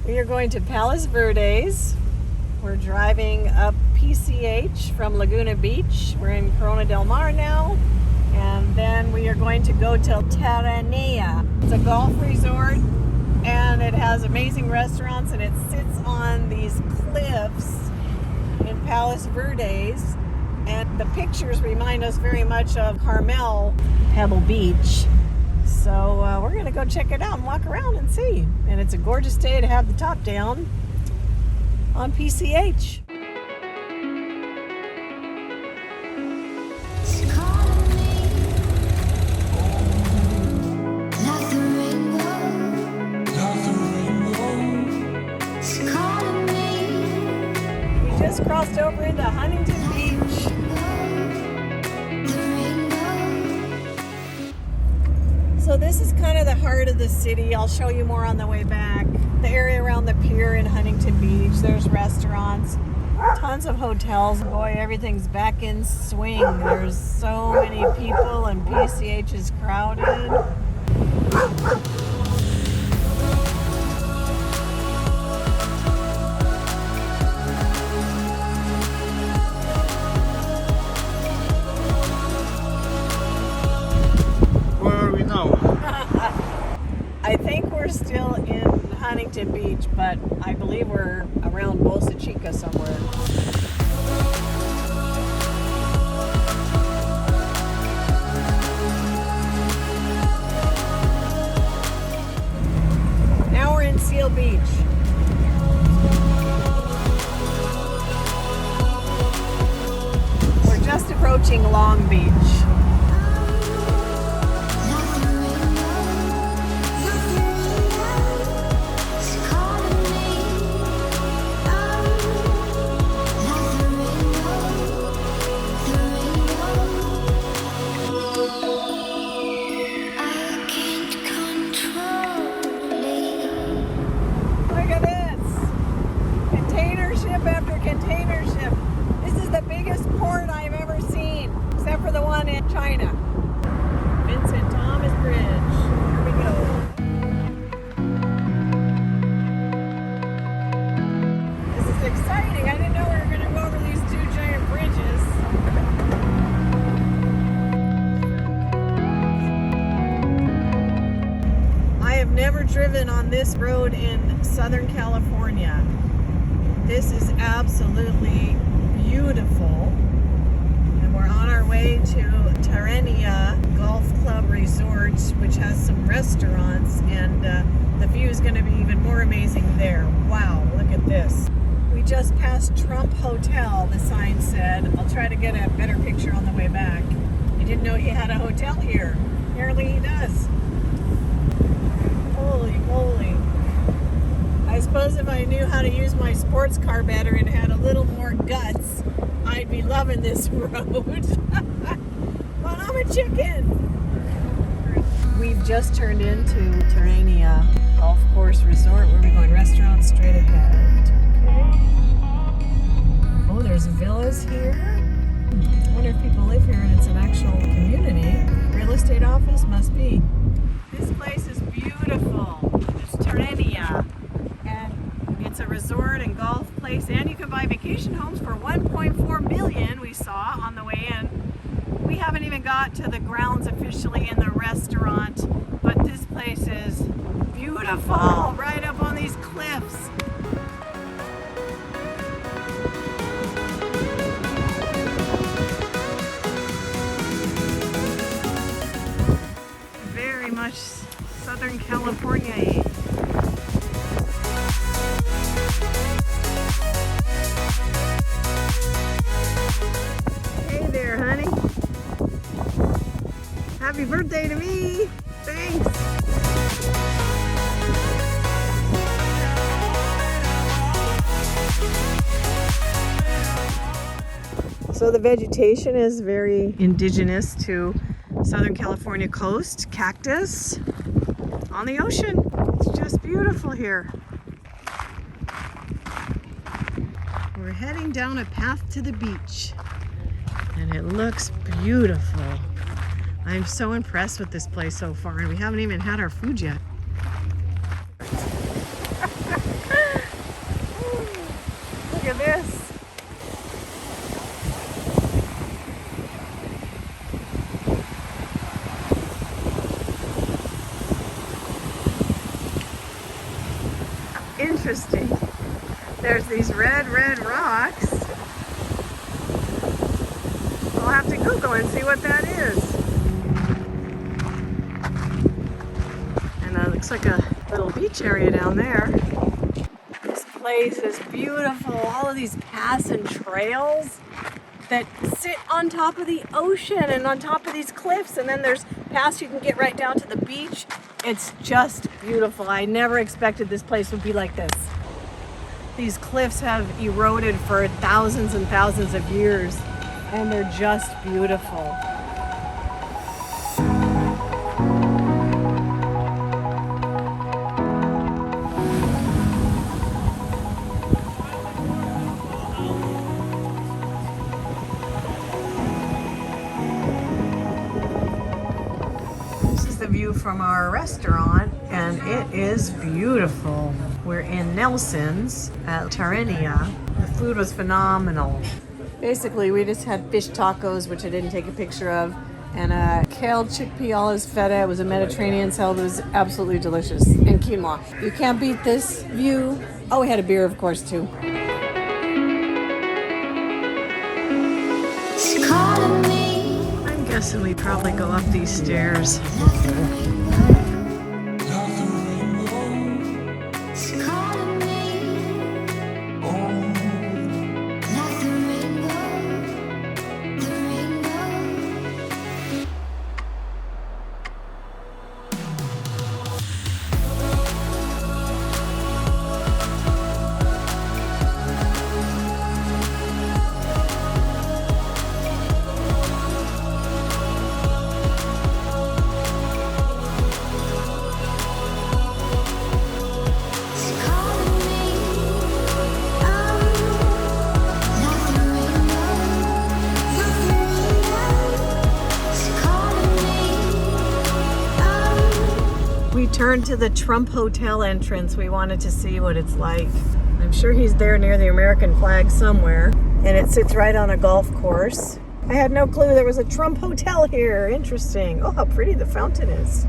We are going to Palos Verdes. We're driving up PCH from Laguna Beach. We're in Corona del Mar now. And then we are going to go to Terranea. It's a golf resort and it has amazing restaurants and it sits on these cliffs in Palos Verdes. And the pictures remind us very much of Carmel, Pebble Beach. So we're going to go check it out and walk around and see. And it's a gorgeous day to have the top down on PCH. We just crossed over into Huntington Beach. So this is kind of the heart of the city. I'll show you more on the way back. The area around the pier in Huntington Beach. There's restaurants, tons of hotels. Boy, everything's back in swing. There's so many people and PCH is crowded. I think we're still in Huntington Beach, but I believe we're around Bolsa Chica somewhere. Now we're in Seal Beach. We're just approaching Long Beach. After container ship. This is the biggest port I've ever seen, except for the one in China. Vincent Thomas Bridge. Here we go. This is exciting. I didn't know we were going to go over these two giant bridges. I have never driven on this road in Southern California. This is absolutely beautiful. And we're on our way to Terranea Golf Club Resort, which has some restaurants, and the view is going to be even more amazing there. Wow, look at this. We just passed Trump Hotel, the sign said. I'll try to get a better picture on the way back. I didn't know he had a hotel here. Apparently he does. Holy moly. I suppose if I knew how to use my sports car better and had a little more guts, I'd be loving this road. But I'm a chicken. We've just turned into Terranea Golf Course Resort. Where are we going? Restaurant straight ahead. Okay. Oh, there's villas here. I wonder if people live here and it's an actual community. Real estate office must be. This place is beautiful. It's Terranea. It's a resort and golf place, and you can buy vacation homes for $1.4 million. We saw on the way in. We haven't even got to the grounds officially in the restaurant, but this place is beautiful, right up on these cliffs. Very much Southern California. Honey, happy birthday to me. Thanks. So the vegetation is very indigenous to Southern California coast. Cactus on the ocean. It's just beautiful here. We're heading down a path to the beach. And it looks beautiful. I'm so impressed with this place so far, and we haven't even had our food yet. interesting. There's these red rocks. I'll have to Google and see what that is. And it looks like a little beach area down there. This place is beautiful. All of these paths and trails that sit on top of the ocean and on top of these cliffs, and then there's paths you can get right down to the beach. It's just beautiful. I never expected this place would be like this. These cliffs have eroded for thousands and thousands of years, and they're just beautiful. View from our restaurant, and it is beautiful. We're in Nelson's at Terranea. The food was phenomenal. Basically, we just had fish tacos, which I didn't take a picture of, and a kale chickpea olives feta. It was a Mediterranean salad. It was absolutely delicious. And quinoa. You can't beat this view. Oh, we had a beer, of course, too. I'm guessing we probably go up these stairs. We turned to the Trump Hotel entrance. We wanted to see what it's like. I'm sure he's there near the American flag somewhere, and it sits right on a golf course. I had no clue there was a Trump Hotel here. Interesting. Oh, how pretty the fountain is.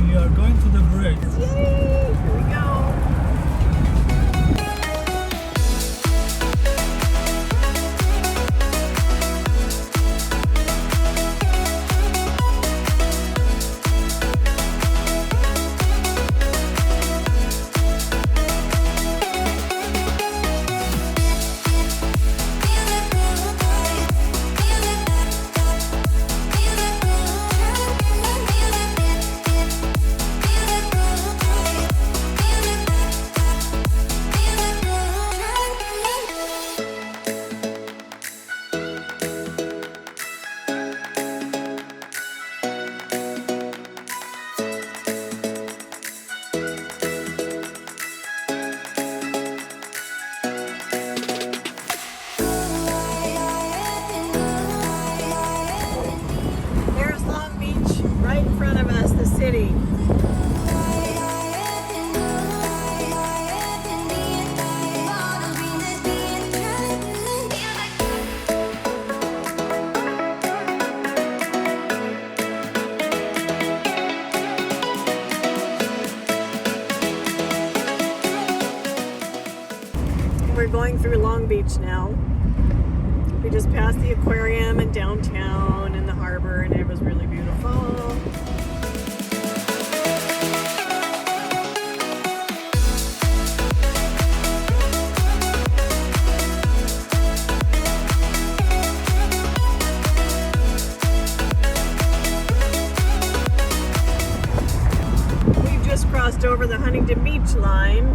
We are going to the bridge. Yay! Here we go. City. We're going through Long Beach now. We just passed the aquarium and downtown and the harbor, and it was really beautiful. Crossed over the Huntington Beach line.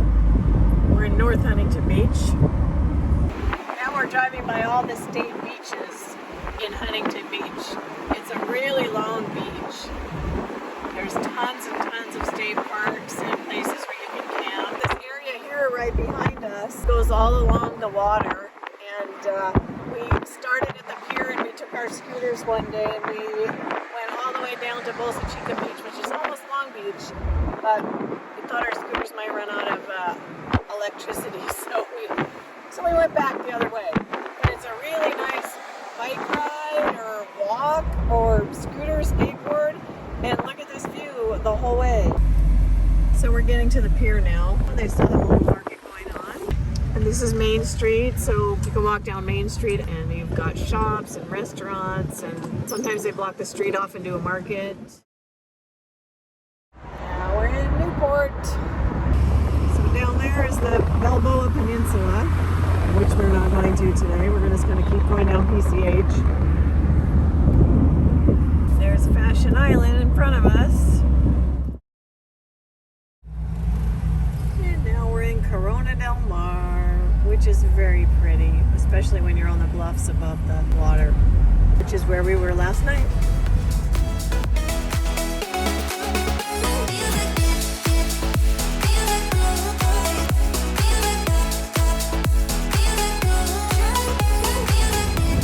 We're in North Huntington Beach. Now we're driving by all the state beaches in Huntington Beach. It's a really long beach. There's tons and tons of state parks and places where you can camp. This area here right behind us goes all along the water, and we started at the pier and we took our scooters one day and we went all the way down to Bolsa Chica Beach, which is almost Long Beach. But we thought our scooters might run out of electricity, so we went back the other way. But it's a really nice bike ride or walk walk or scooter, skateboard, and look at this view the whole way. So we're getting to the pier now. They still have a little market going on. And this is Main Street, so you can walk down Main Street and you've got shops and restaurants, and sometimes they block the street off and do a market. Now we're in Newport. So down there is the Balboa Peninsula, which we're not going to today. We're just going to keep going down PCH. There's Fashion Island in front of us. And now we're in Corona del Mar, which is very pretty, especially when you're on the bluffs above the water, which is where we were last night.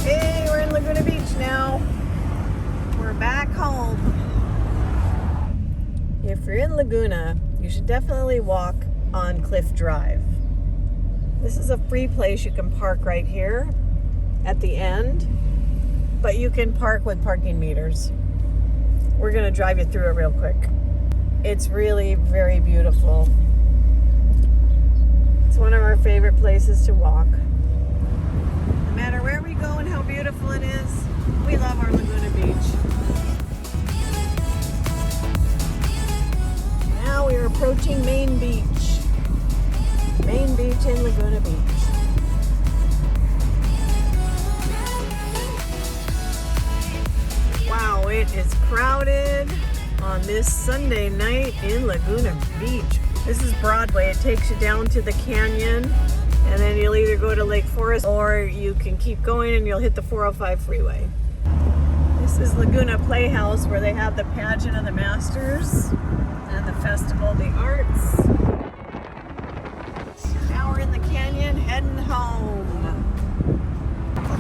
Hey, we're in Laguna Beach now. We're back home. If you're in Laguna, you should definitely walk on Cliff Drive. This is a free place. You can park right here at the end, but you can park with parking meters. We're going to drive you through it real quick. It's really very beautiful. It's one of our favorite places to walk. No matter where we go and how beautiful it is, we love our Laguna Beach. Now we are approaching Main Beach. Main Beach in Laguna Beach. Wow, it is crowded on this Sunday night in Laguna Beach. This is Broadway. It takes you down to the canyon, and then you'll either go to Lake Forest or you can keep going and you'll hit the 405 freeway. This is Laguna Playhouse, where they have the pageant of the Masters and the Festival of the Arts. Now we're in the canyon heading home.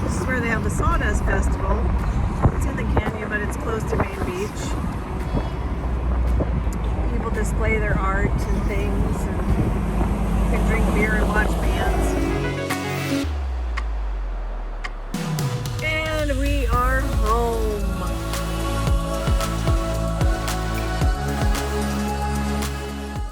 This is where they have the Sawdust Festival. It's in the canyon, but it's close to Main Beach. People display their art and things, and you can drink beer and watch bands.